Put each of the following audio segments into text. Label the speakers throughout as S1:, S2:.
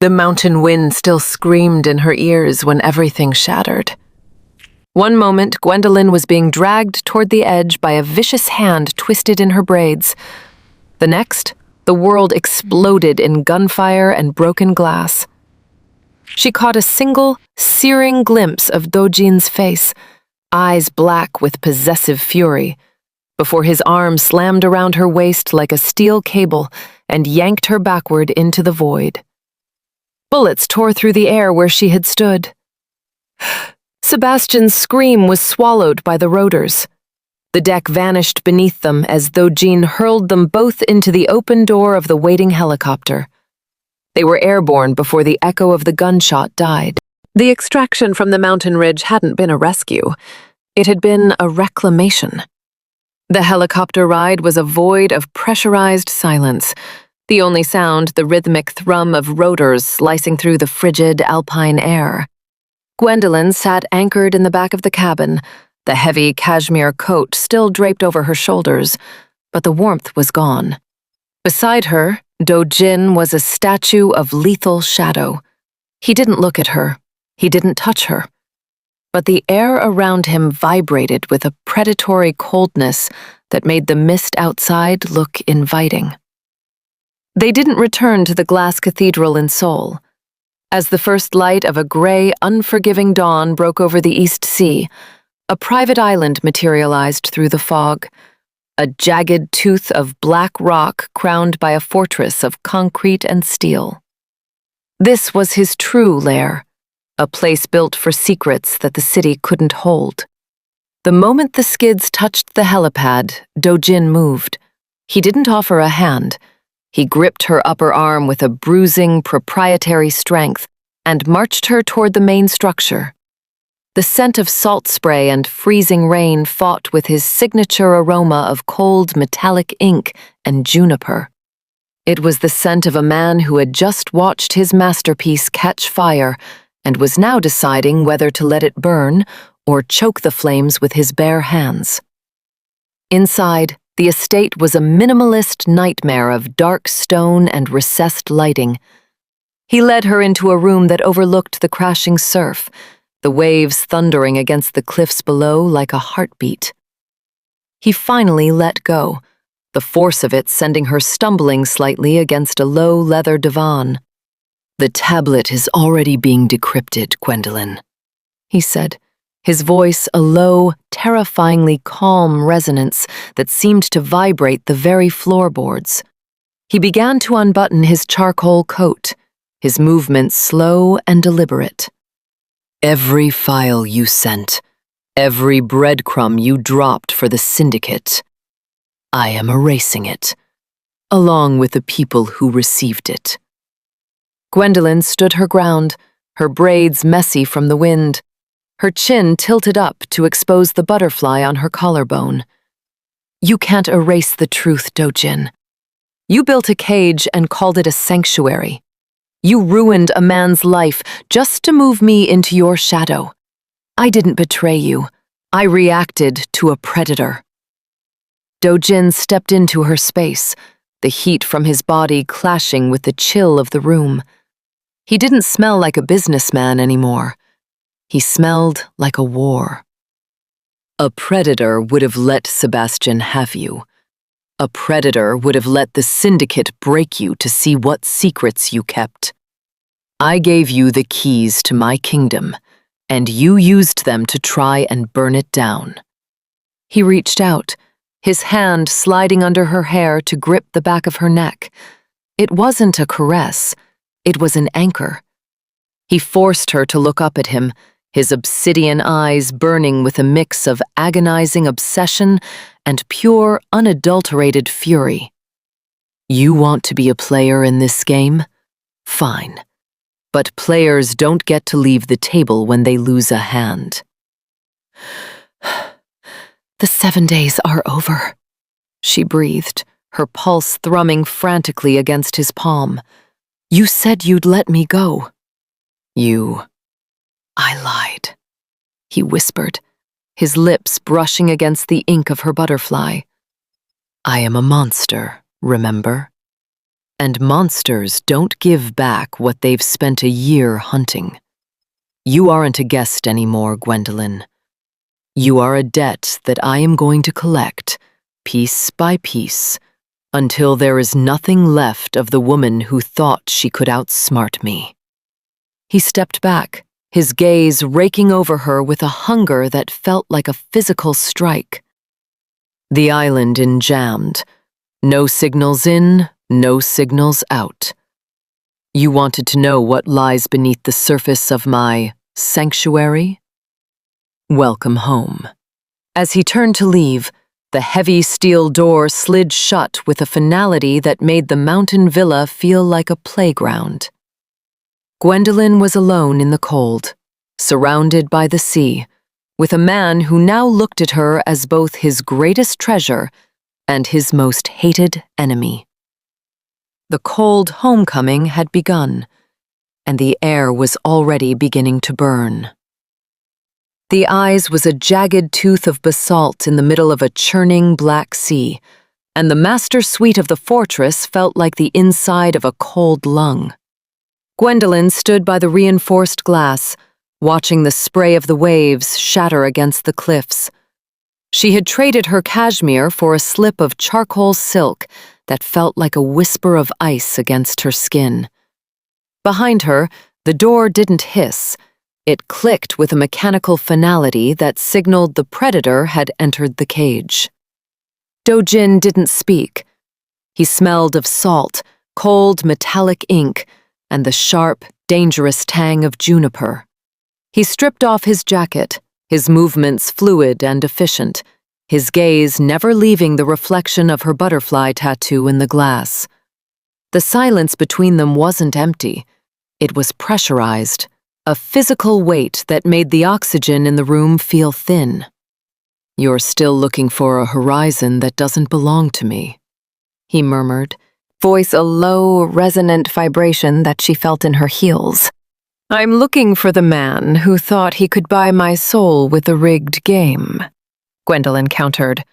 S1: The mountain wind still screamed in her ears when everything shattered. One moment, Gwendolyn was being dragged toward the edge by a vicious hand twisted in her braids. The next, the world exploded in gunfire and broken glass. She caught a single, searing glimpse of Dojin's face, eyes black with possessive fury, before his arm slammed around her waist like a steel cable and yanked her backward into the void. Bullets tore through the air where she had stood. Sebastian's scream was swallowed by the rotors. The deck vanished beneath them as Dojin hurled them both into the open door of the waiting helicopter. They were airborne before the echo of the gunshot died. The extraction from the mountain ridge hadn't been a rescue. It had been a reclamation. The helicopter ride was a void of pressurized silence, the only sound the rhythmic thrum of rotors slicing through the frigid alpine air. Gwendolyn sat anchored in the back of the cabin, the heavy cashmere coat still draped over her shoulders, but the warmth was gone. Beside her, Dojin was a statue of lethal shadow. He didn't look at her. He didn't touch her. But the air around him vibrated with a predatory coldness that made the mist outside look inviting. They didn't return to the glass cathedral in Seoul. As the first light of a gray, unforgiving dawn broke over the East Sea, a private island materialized through the fog, a jagged tooth of black rock crowned by a fortress of concrete and steel. This was his true lair, a place built for secrets that the city couldn't hold. The moment the skids touched the helipad, Dojin moved. He didn't offer a hand. He gripped her upper arm with a bruising, proprietary strength and marched her toward the main structure. The scent of salt spray and freezing rain fought with his signature aroma of cold metallic ink and juniper. It was the scent of a man who had just watched his masterpiece catch fire and was now deciding whether to let it burn or choke the flames with his bare hands. Inside, the estate was a minimalist nightmare of dark stone and recessed lighting. He led her into a room that overlooked the crashing surf, the waves thundering against the cliffs below like a heartbeat. He finally let go, the force of it sending her stumbling slightly against a low leather divan. "The tablet is already being decrypted, Gwendolyn," he said, his voice a low, terrifyingly calm resonance that seemed to vibrate the very floorboards. He began to unbutton his charcoal coat, his movements slow and deliberate. "Every file you sent, every breadcrumb you dropped for the syndicate, I am erasing it, along with the people who received it." Gwendolyn stood her ground, her braids messy from the wind, her chin tilted up to expose the butterfly on her collarbone. "You can't erase the truth, Dojin. You built a cage and called it a sanctuary. You ruined a man's life just to move me into your shadow. I didn't betray you. I reacted to a predator." Dojin stepped into her space, the heat from his body clashing with the chill of the room. He didn't smell like a businessman anymore. He smelled like a war. "A predator would have let Sebastian have you. A predator would have let the syndicate break you to see what secrets you kept. I gave you the keys to my kingdom, and you used them to try and burn it down." He reached out, his hand sliding under her hair to grip the back of her neck. It wasn't a caress, it was an anchor. He forced her to look up at him, his obsidian eyes burning with a mix of agonizing obsession and pure, unadulterated fury. "You want to be a player in this game? Fine. But players don't get to leave the table when they lose a hand." "The 7 days are over," she breathed, her pulse thrumming frantically against his palm. "You said you'd let me go." "I lied," he whispered, his lips brushing against the ink of her butterfly. "I am a monster, remember? And monsters don't give back what they've spent a year hunting. You aren't a guest anymore, Gwendolyn. You are a debt that I am going to collect, piece by piece, until there is nothing left of the woman who thought she could outsmart me. He stepped back, his gaze raking over her with a hunger that felt like a physical strike. The island enjammed. No signals in, no signals out. You wanted to know what lies beneath the surface of my sanctuary? Welcome home. As he turned to leave, the heavy steel door slid shut with a finality that made the mountain villa feel like a playground. Gwendolyn was alone in the cold, surrounded by the sea, with a man who now looked at her as both his greatest treasure and his most hated enemy. The cold homecoming had begun, and the air was already beginning to burn. The eyes was a jagged tooth of basalt in the middle of a churning black sea, and the master suite of the fortress felt like the inside of a cold lung. Gwendolyn stood by the reinforced glass, watching the spray of the waves shatter against the cliffs. She had traded her cashmere for a slip of charcoal silk that felt like a whisper of ice against her skin. Behind her, the door didn't hiss. It clicked with a mechanical finality that signaled the predator had entered the cage. Dojin didn't speak. He smelled of salt, cold metallic ink, and the sharp, dangerous tang of juniper. He stripped off his jacket, his movements fluid and efficient, his gaze never leaving the reflection of her butterfly tattoo in the glass. The silence between them wasn't empty. It was pressurized, a physical weight that made the oxygen in the room feel thin. "You're still looking for a horizon that doesn't belong to me," he murmured, voice a low, resonant vibration that she felt in her heels. "I'm looking for the man who thought he could buy my soul with a rigged game," Gwendolyn countered,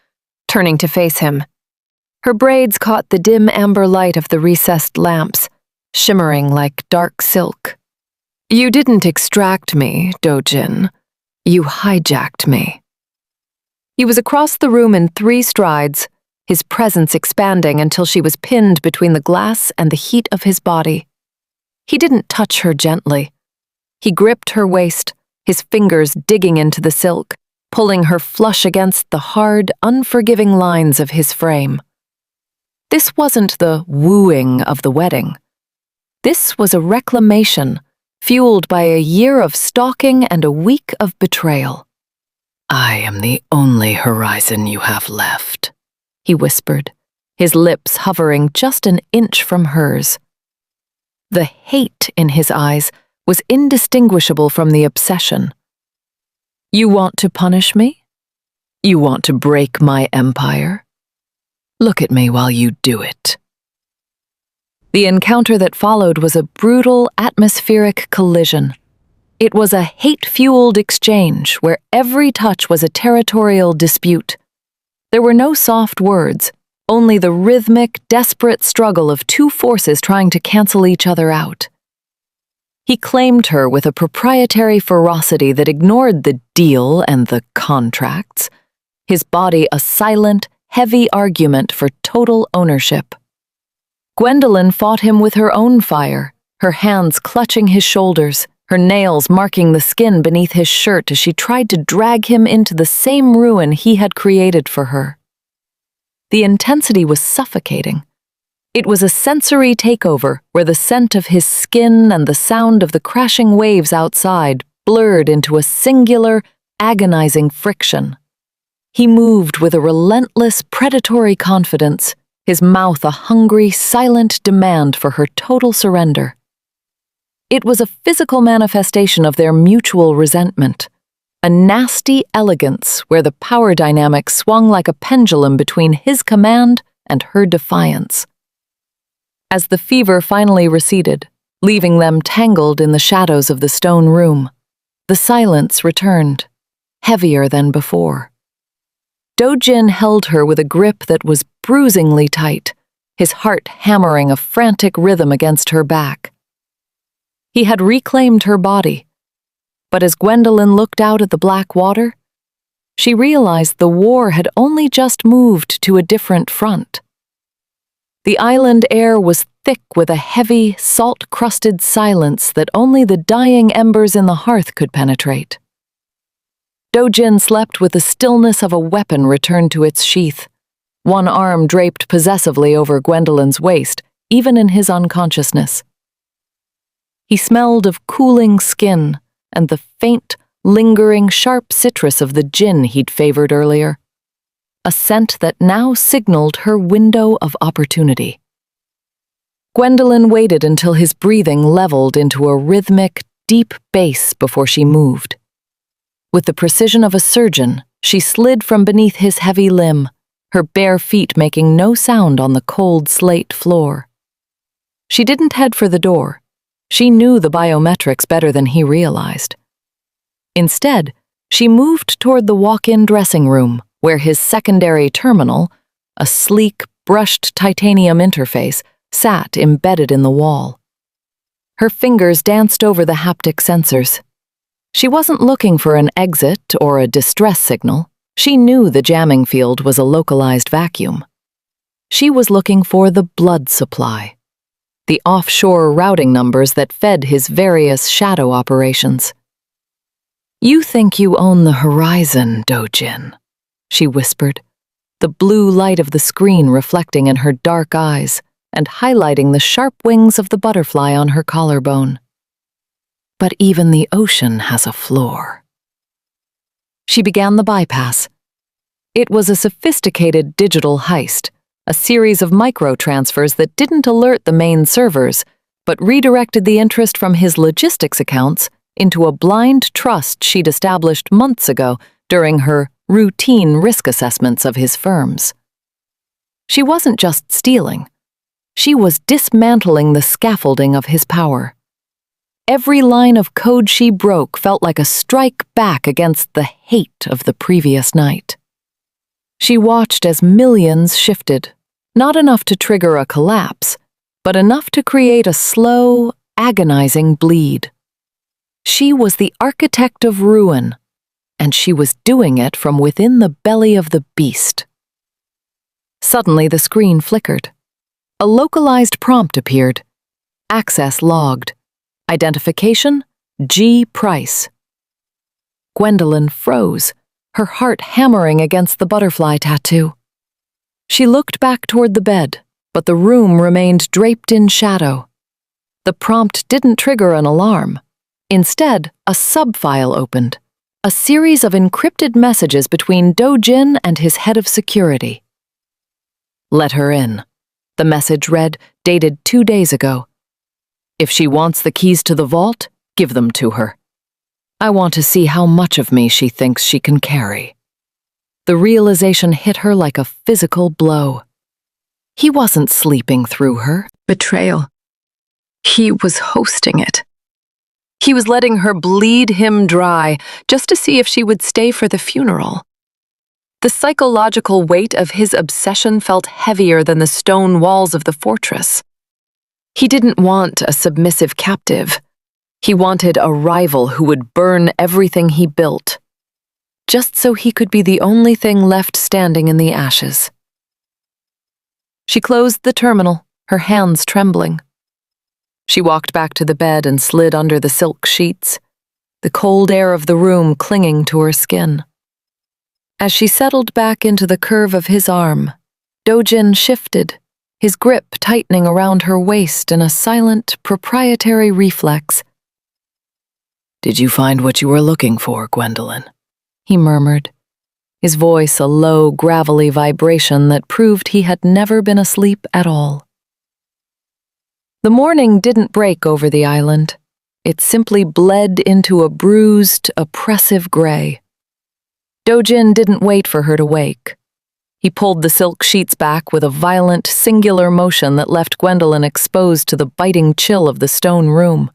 S1: turning to face him. Her braids caught the dim amber light of the recessed lamps, shimmering like dark silk. "You didn't extract me, Dojin. You hijacked me." He was across the room in 3 strides, his presence expanding until she was pinned between the glass and the heat of his body. He didn't touch her gently. He gripped her waist, his fingers digging into the silk, pulling her flush against the hard, unforgiving lines of his frame. This wasn't the wooing of the wedding. This was a reclamation, fueled by a year of stalking and a week of betrayal. "I am the only horizon you have left," he whispered, his lips hovering just an inch from hers. The hate in his eyes was indistinguishable from the obsession. "You want to punish me? You want to break my empire? Look at me while you do it." The encounter that followed was a brutal, atmospheric collision. It was a hate-fueled exchange where every touch was a territorial dispute. There were no soft words, only the rhythmic, desperate struggle of 2 forces trying to cancel each other out. He claimed her with a proprietary ferocity that ignored the deal and the contracts, his body a silent, heavy argument for total ownership. Gwendolyn fought him with her own fire, her hands clutching his shoulders, her nails marking the skin beneath his shirt as she tried to drag him into the same ruin he had created for her. The intensity was suffocating. It was a sensory takeover where the scent of his skin and the sound of the crashing waves outside blurred into a singular, agonizing friction. He moved with a relentless, predatory confidence, his mouth a hungry, silent demand for her total surrender. It was a physical manifestation of their mutual resentment, a nasty elegance where the power dynamic swung like a pendulum between his command and her defiance. As the fever finally receded, leaving them tangled in the shadows of the stone room, the silence returned, heavier than before. Dojin held her with a grip that was bruisingly tight, his heart hammering a frantic rhythm against her back. He had reclaimed her body, but as Gwendolyn looked out at the black water, she realized the war had only just moved to a different front. The island air was thick with a heavy, salt-crusted silence that only the dying embers in the hearth could penetrate. Do-jin slept with the stillness of a weapon returned to its sheath, one arm draped possessively over Gwendolyn's waist, even in his unconsciousness. He smelled of cooling skin and the faint, lingering, sharp citrus of the gin he'd favored earlier, a scent that now signaled her window of opportunity. Gwendolyn waited until his breathing leveled into a rhythmic, deep bass before she moved. With the precision of a surgeon, she slid from beneath his heavy limb, her bare feet making no sound on the cold slate floor. She didn't head for the door. She knew the biometrics better than he realized. Instead, she moved toward the walk-in dressing room, where his secondary terminal, a sleek, brushed titanium interface, sat embedded in the wall. Her fingers danced over the haptic sensors. She wasn't looking for an exit or a distress signal. She knew the jamming field was a localized vacuum. She was looking for the blood supply, the offshore routing numbers that fed his various shadow operations. "You think you own the horizon, Do-jin," she whispered, the blue light of the screen reflecting in her dark eyes and highlighting the sharp wings of the butterfly on her collarbone. "But even the ocean has a floor." She began the bypass. It was a sophisticated digital heist, a series of micro-transfers that didn't alert the main servers, but redirected the interest from his logistics accounts into a blind trust she'd established months ago during her routine risk assessments of his firms. She wasn't just stealing. She was dismantling the scaffolding of his power. Every line of code she broke felt like a strike back against the hate of the previous night. She watched as millions shifted, not enough to trigger a collapse, but enough to create a slow, agonizing bleed. She was the architect of ruin, and she was doing it from within the belly of the beast. Suddenly the screen flickered. A localized prompt appeared. Access logged. Identification, G. Price. Gwendolyn froze, her heart hammering against the butterfly tattoo. She looked back toward the bed, but the room remained draped in shadow. The prompt didn't trigger an alarm. Instead, a subfile opened, a series of encrypted messages between Do-jin and his head of security. "Let her in," the message read, dated 2 days ago. "If she wants the keys to the vault, give them to her. I want to see how much of me she thinks she can carry." The realization hit her like a physical blow. He wasn't sleeping through her betrayal. He was hosting it. He was letting her bleed him dry just to see if she would stay for the funeral. The psychological weight of his obsession felt heavier than the stone walls of the fortress. He didn't want a submissive captive. He wanted a rival who would burn everything he built, just so he could be the only thing left standing in the ashes. She closed the terminal, her hands trembling. She walked back to the bed and slid under the silk sheets, the cold air of the room clinging to her skin. As she settled back into the curve of his arm, Do-jin shifted, his grip tightening around her waist in a silent, proprietary reflex. "Did you find what you were looking for, Gwendolyn?" he murmured, his voice a low, gravelly vibration that proved he had never been asleep at all. The morning didn't break over the island. It simply bled into a bruised, oppressive gray. Do-jin didn't wait for her to wake. He pulled the silk sheets back with a violent, singular motion that left Gwendolyn exposed to the biting chill of the stone room.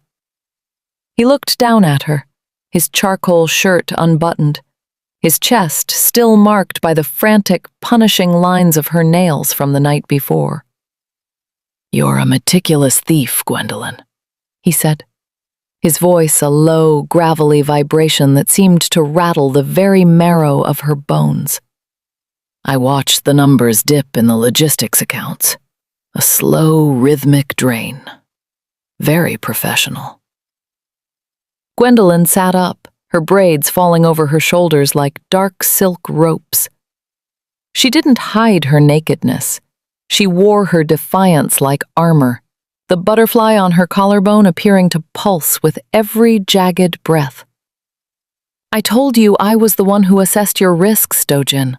S1: He looked down at her, his charcoal shirt unbuttoned, his chest still marked by the frantic, punishing lines of her nails from the night before. "You're a meticulous thief, Gwendolyn," he said, his voice a low, gravelly vibration that seemed to rattle the very marrow of her bones. "I watched the numbers dip in the logistics accounts. A slow, rhythmic drain. Very professional." Gwendolyn sat up, her braids falling over her shoulders like dark silk ropes. She didn't hide her nakedness. She wore her defiance like armor, the butterfly on her collarbone appearing to pulse with every jagged breath. "I told you I was the one who assessed your risks, Dojin.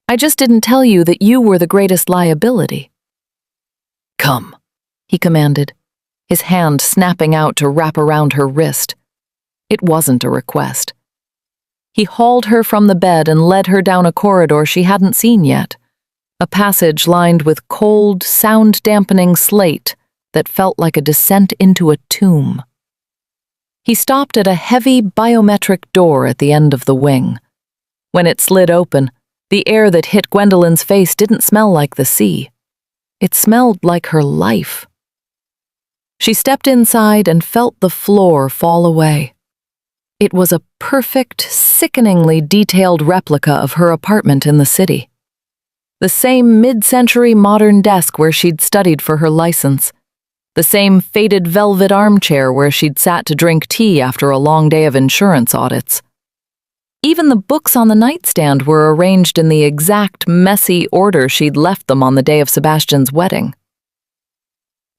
S1: I just didn't tell you that you were the greatest liability." "Come," he commanded, his hand snapping out to wrap around her wrist. It wasn't a request. He hauled her from the bed and led her down a corridor she hadn't seen yet, a passage lined with cold, sound-dampening slate that felt like a descent into a tomb. He stopped at a heavy biometric door at the end of the wing. When it slid open, the air that hit Gwendolyn's face didn't smell like the sea. It smelled like her life. She stepped inside and felt the floor fall away. It was a perfect, sickeningly detailed replica of her apartment in the city. The same mid-century modern desk where she'd studied for her license. The same faded velvet armchair where she'd sat to drink tea after a long day of insurance audits. Even the books on the nightstand were arranged in the exact messy order she'd left them on the day of Sebastian's wedding.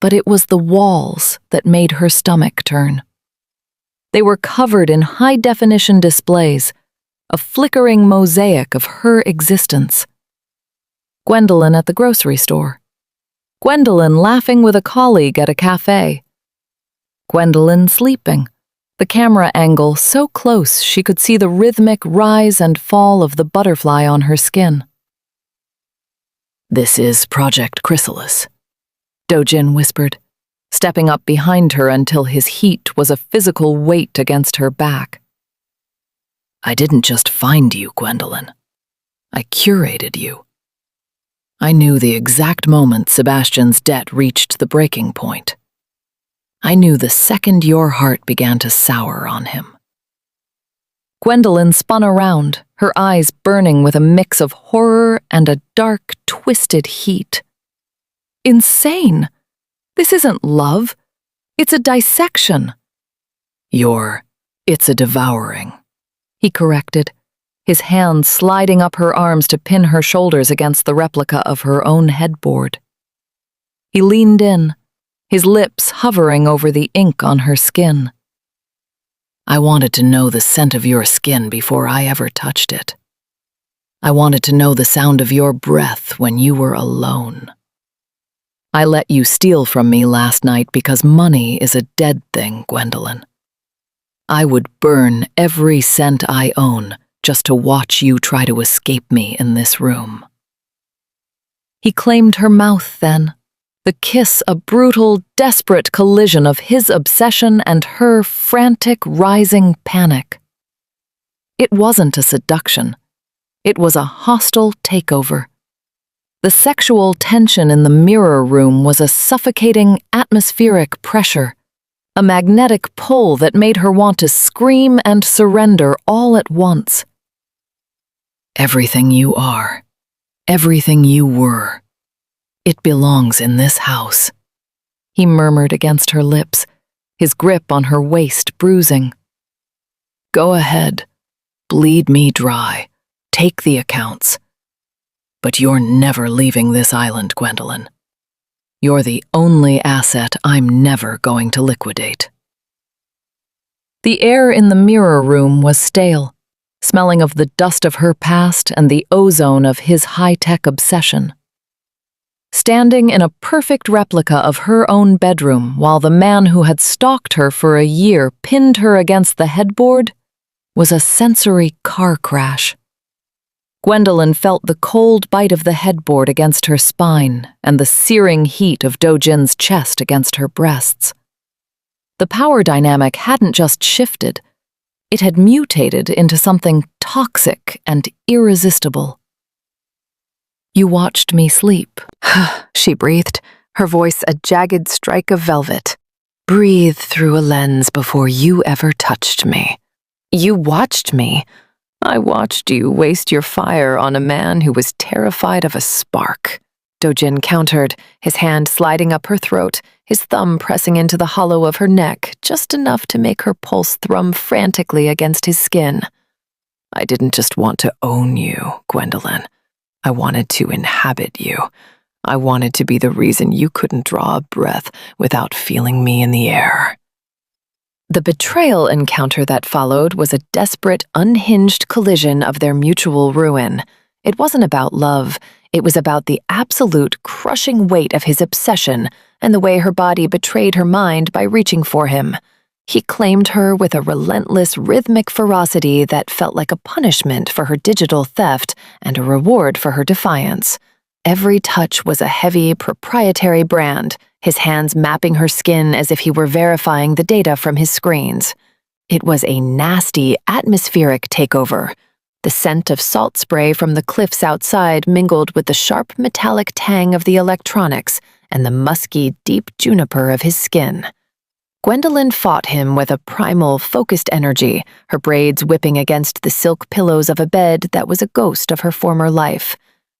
S1: But it was the walls that made her stomach turn. They were covered in high-definition displays, a flickering mosaic of her existence. Gwendolyn at the grocery store. Gwendolyn laughing with a colleague at a cafe. Gwendolyn sleeping, the camera angle so close she could see the rhythmic rise and fall of the butterfly on her skin. "This is Project Chrysalis," Dojin whispered, stepping up behind her until his heat was a physical weight against her back. "I didn't just find you, Gwendolyn. I curated you. I knew the exact moment Sebastian's debt reached the breaking point. I knew the second your heart began to sour on him." Gwendolyn spun around, her eyes burning with a mix of horror and a dark, twisted heat. Insane! This isn't love. It's a dissection. "It's a devouring," he corrected, his hands sliding up her arms to pin her shoulders against the replica of her own headboard. He leaned in, his lips hovering over the ink on her skin. "I wanted to know the scent of your skin before I ever touched it. I wanted to know the sound of your breath when you were alone. I let you steal from me last night because money is a dead thing, Gwendolyn. I would burn every cent I own just to watch you try to escape me in this room." He claimed her mouth then, the kiss a brutal, desperate collision of his obsession and her frantic, rising panic. It wasn't a seduction. It was a hostile takeover. The sexual tension in the mirror room was a suffocating atmospheric pressure, a magnetic pull that made her want to scream and surrender all at once. "Everything you are, everything you were, it belongs in this house," he murmured against her lips, his grip on her waist bruising. "Go ahead, bleed me dry, take the accounts. But you're never leaving this island, Gwendolyn. You're the only asset I'm never going to liquidate." The air in the mirror room was stale, smelling of the dust of her past and the ozone of his high-tech obsession. Standing in a perfect replica of her own bedroom while the man who had stalked her for a year pinned her against the headboard was a sensory car crash. Gwendolyn felt the cold bite of the headboard against her spine and the searing heat of Dojin's chest against her breasts. The power dynamic hadn't just shifted, it had mutated into something toxic and irresistible. "You watched me sleep," she breathed, her voice a jagged strike of velvet. "Breathe through a lens before you ever touched me. You watched me. I watched you waste your fire on a man who was terrified of a spark." Dojin countered, his hand sliding up her throat, his thumb pressing into the hollow of her neck, just enough to make her pulse thrum frantically against his skin. "I didn't just want to own you, Gwendolyn. I wanted to inhabit you. I wanted to be the reason you couldn't draw a breath without feeling me in the air." The betrayal encounter that followed was a desperate, unhinged collision of their mutual ruin. It wasn't about love. It was about the absolute crushing weight of his obsession and the way her body betrayed her mind by reaching for him. He claimed her with a relentless, rhythmic ferocity that felt like a punishment for her digital theft and a reward for her defiance. Every touch was a heavy, proprietary brand, his hands mapping her skin as if he were verifying the data from his screens. It was a nasty, atmospheric takeover. The scent of salt spray from the cliffs outside mingled with the sharp metallic tang of the electronics and the musky, deep juniper of his skin. Gwendolyn fought him with a primal, focused energy, her braids whipping against the silk pillows of a bed that was a ghost of her former life.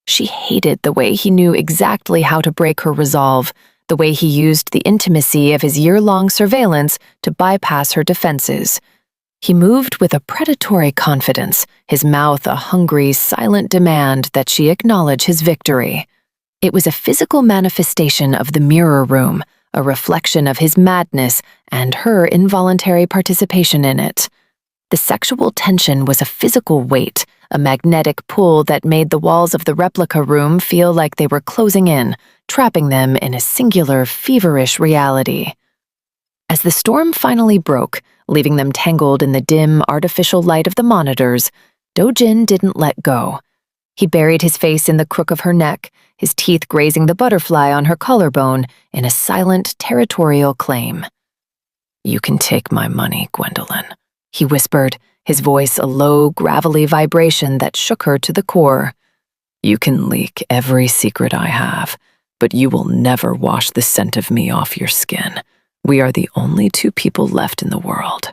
S1: She hated the way he knew exactly how to break her resolve, the way he used the intimacy of his year-long surveillance to bypass her defenses. He moved with a predatory confidence, his mouth a hungry, silent demand that she acknowledge his victory. It was a physical manifestation of the mirror room, a reflection of his madness and her involuntary participation in it. The sexual tension was a physical weight, a magnetic pull that made the walls of the replica room feel like they were closing in, trapping them in a singular, feverish reality. As the storm finally broke, leaving them tangled in the dim, artificial light of the monitors, Dojin didn't let go. He buried his face in the crook of her neck, his teeth grazing the butterfly on her collarbone in a silent, territorial claim. "You can take my money, Gwendolyn," he whispered, his voice a low, gravelly vibration that shook her to the core. "You can leak every secret I have, but you will never wash the scent of me off your skin. We are the only two people left in the world."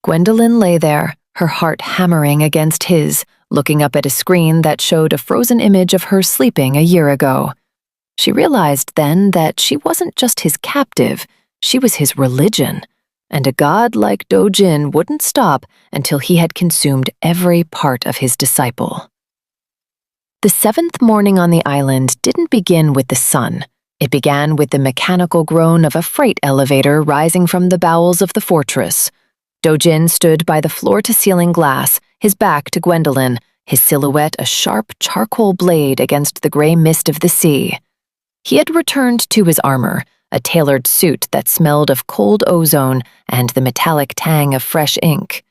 S1: Gwendolyn lay there, her heart hammering against his, looking up at a screen that showed a frozen image of her sleeping a year ago. She realized then that she wasn't just his captive, she was his religion, and a god like Dojin wouldn't stop until he had consumed every part of his disciple. The seventh morning on the island didn't begin with the sun. It began with the mechanical groan of a freight elevator rising from the bowels of the fortress. Dojin stood by the floor-to-ceiling glass, his back to Gwendolyn, his silhouette a sharp charcoal blade against the gray mist of the sea. He had returned to his armor, a tailored suit that smelled of cold ozone and the metallic tang of fresh ink.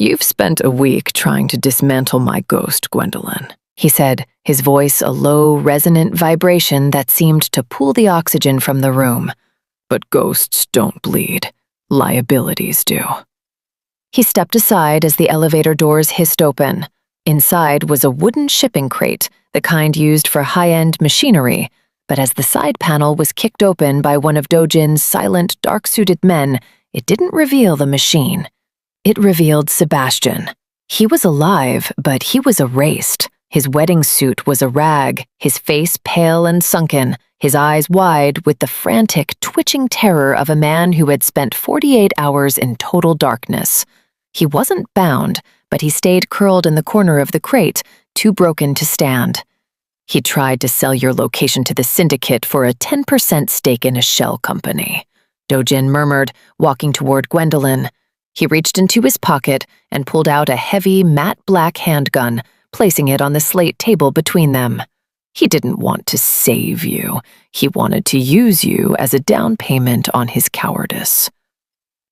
S1: "You've spent a week trying to dismantle my ghost, Gwendolyn," he said, his voice a low, resonant vibration that seemed to pull the oxygen from the room. "But ghosts don't bleed. Liabilities do." He stepped aside as the elevator doors hissed open. Inside was a wooden shipping crate, the kind used for high-end machinery, but as the side panel was kicked open by one of Dojin's silent, dark-suited men, it didn't reveal the machine. It revealed Sebastian. He was alive, but he was erased. His wedding suit was a rag, his face pale and sunken, his eyes wide with the frantic, twitching terror of a man who had spent 48 hours in total darkness. He wasn't bound, but he stayed curled in the corner of the crate, too broken to stand. "He tried to sell your location to the syndicate for a 10% stake in a shell company," Dojin murmured, walking toward Gwendolyn. He reached into his pocket and pulled out a heavy, matte black handgun, placing it on the slate table between them. "He didn't want to save you. He wanted to use you as a down payment on his cowardice."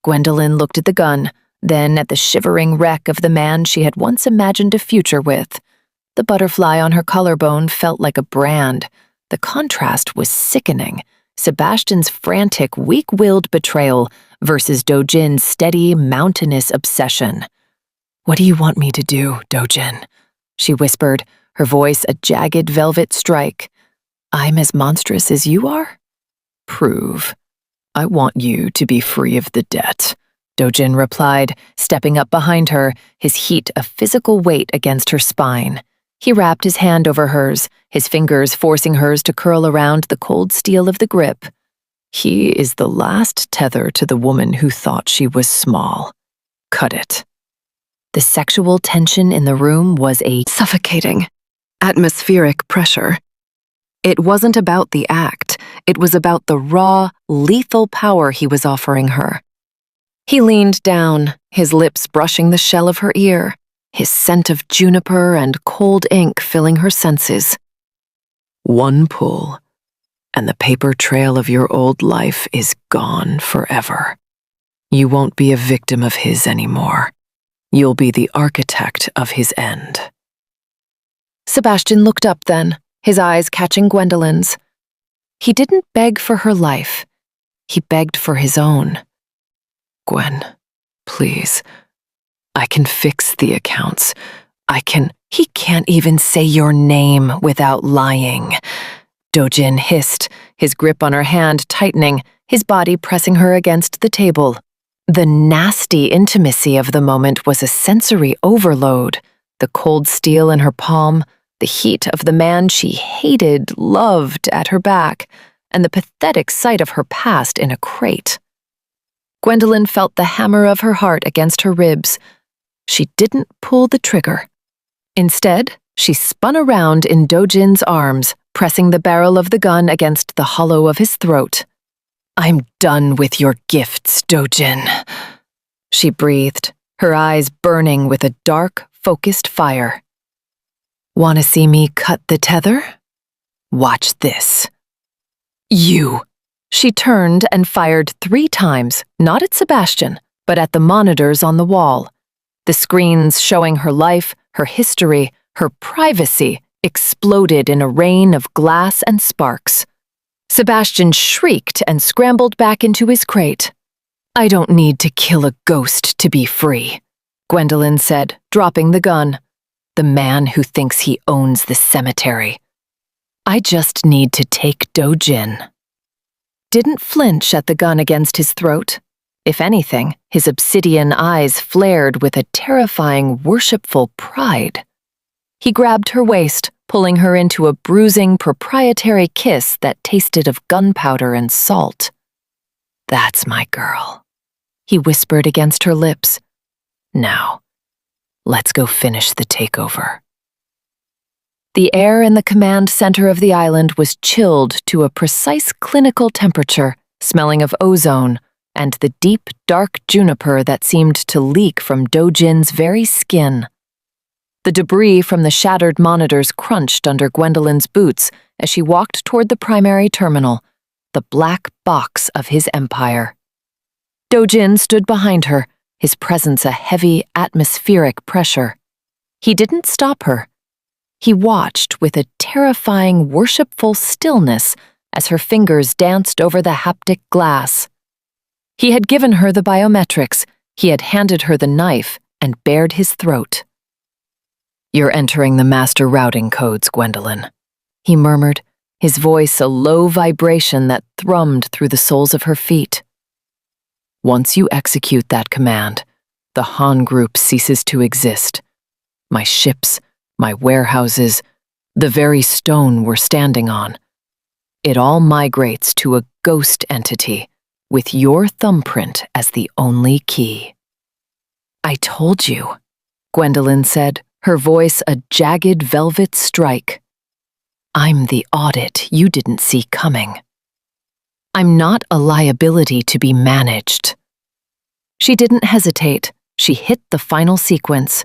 S1: Gwendolyn looked at the gun, then at the shivering wreck of the man she had once imagined a future with. The butterfly on her collarbone felt like a brand. The contrast was sickening. Sebastian's frantic, weak-willed betrayal versus Dojin's steady, mountainous obsession. "What do you want me to do, Dojin?" she whispered, her voice a jagged velvet strike. I'm as monstrous as you are? Prove. I want you to be free of the debt, Dojin replied, stepping up behind her, his heat a physical weight against her spine. He wrapped his hand over hers, his fingers forcing hers to curl around the cold steel of the grip. He is the last tether to the woman who thought she was small. Cut it. The sexual tension in the room was a suffocating, atmospheric pressure. It wasn't about the act, it was about the raw, lethal power he was offering her. He leaned down, his lips brushing the shell of her ear, his scent of juniper and cold ink filling her senses. One pull, and the paper trail of your old life is gone forever. You won't be a victim of his anymore. You'll be the architect of his end. Sebastian looked up then, his eyes catching Gwendolyn's. He didn't beg for her life. He begged for his own. Gwen, please. I can fix the accounts. He can't even say your name without lying. Dojin hissed, his grip on her hand tightening, his body pressing her against the table. The nasty intimacy of the moment was a sensory overload. The cold steel in her palm, the heat of the man she hated, loved at her back, and the pathetic sight of her past in a crate. Gwendolyn felt the hammer of her heart against her ribs. She didn't pull the trigger. Instead, she spun around in Dojin's arms, pressing the barrel of the gun against the hollow of his throat. I'm done with your gifts, Dojin, she breathed, her eyes burning with a dark, focused fire. Want to see me cut the tether? Watch this. You. She turned and fired 3 times, not at Sebastian, but at the monitors on the wall. The screens showing her life, her history, her privacy exploded in a rain of glass and sparks. Sebastian shrieked and scrambled back into his crate. I don't need to kill a ghost to be free, Gwendolyn said, dropping the gun. The man who thinks he owns the cemetery. I just need to take Dojin. Didn't flinch at the gun against his throat. If anything, his obsidian eyes flared with a terrifying, worshipful pride. He grabbed her waist, pulling her into a bruising, proprietary kiss that tasted of gunpowder and salt. That's my girl, he whispered against her lips. Now, let's go finish the takeover. The air in the command center of the island was chilled to a precise clinical temperature, smelling of ozone, and the deep, dark juniper that seemed to leak from Dojin's very skin. The debris from the shattered monitors crunched under Gwendolyn's boots as she walked toward the primary terminal, the black box of his empire. Dojin stood behind her, his presence a heavy, atmospheric pressure. He didn't stop her. He watched with a terrifying, worshipful stillness as her fingers danced over the haptic glass. He had given her the biometrics, he had handed her the knife and bared his throat. You're entering the master routing codes, Gwendolyn, he murmured, his voice a low vibration that thrummed through the soles of her feet. Once you execute that command, the Han group ceases to exist. My ships, my warehouses, the very stone we're standing on. It all migrates to a ghost entity, with your thumbprint as the only key. I told you, Gwendolyn said, her voice a jagged velvet strike. I'm the audit you didn't see coming. I'm not a liability to be managed. She didn't hesitate. She hit the final sequence.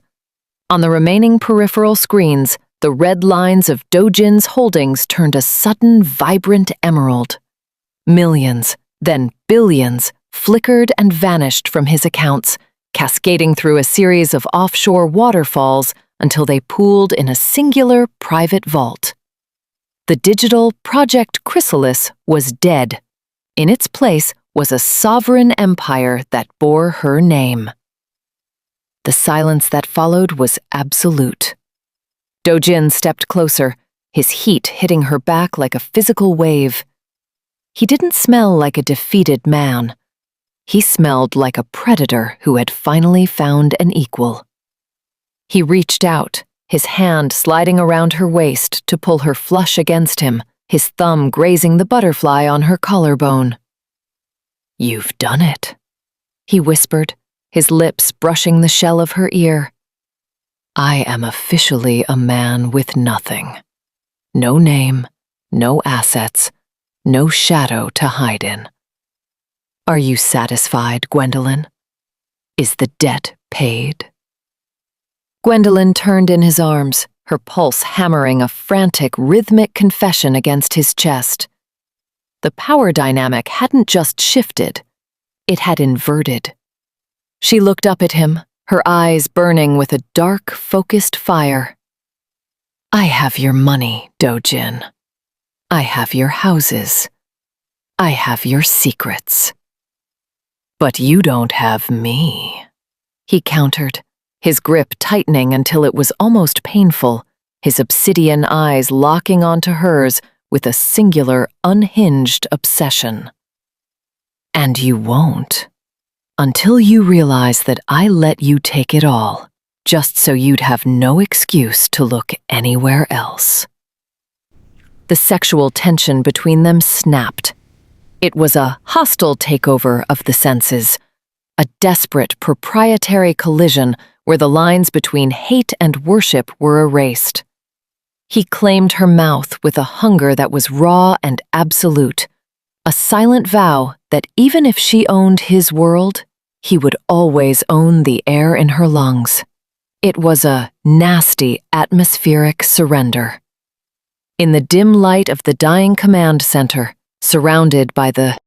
S1: On the remaining peripheral screens, the red lines of Dojin's holdings turned a sudden, vibrant emerald. Millions, then billions, flickered and vanished from his accounts, cascading through a series of offshore waterfalls until they pooled in a singular private vault. The digital Project Chrysalis was dead. In its place was a sovereign empire that bore her name. The silence that followed was absolute. Dojin stepped closer, his heat hitting her back like a physical wave. He didn't smell like a defeated man. He smelled like a predator who had finally found an equal. He reached out, his hand sliding around her waist to pull her flush against him, his thumb grazing the butterfly on her collarbone. "You've done it," he whispered, his lips brushing the shell of her ear. "I am officially a man with nothing. No name, no assets, no shadow to hide in. Are you satisfied, Gwendolyn? Is the debt paid?" Gwendolyn turned in his arms, her pulse hammering a frantic, rhythmic confession against his chest. The power dynamic hadn't just shifted, it had inverted. She looked up at him, her eyes burning with a dark, focused fire. "I have your money, Do-jin. I have your houses. I have your secrets. But you don't have me," he countered, his grip tightening until it was almost painful, his obsidian eyes locking onto hers with a singular, unhinged obsession. "And you won't, until you realize that I let you take it all, just so you'd have no excuse to look anywhere else." The sexual tension between them snapped. It was a hostile takeover of the senses, a desperate proprietary collision where the lines between hate and worship were erased. He claimed her mouth with a hunger that was raw and absolute, a silent vow that even if she owned his world, he would always own the air in her lungs. It was a nasty, atmospheric surrender. In the dim light of the dying command center, surrounded by the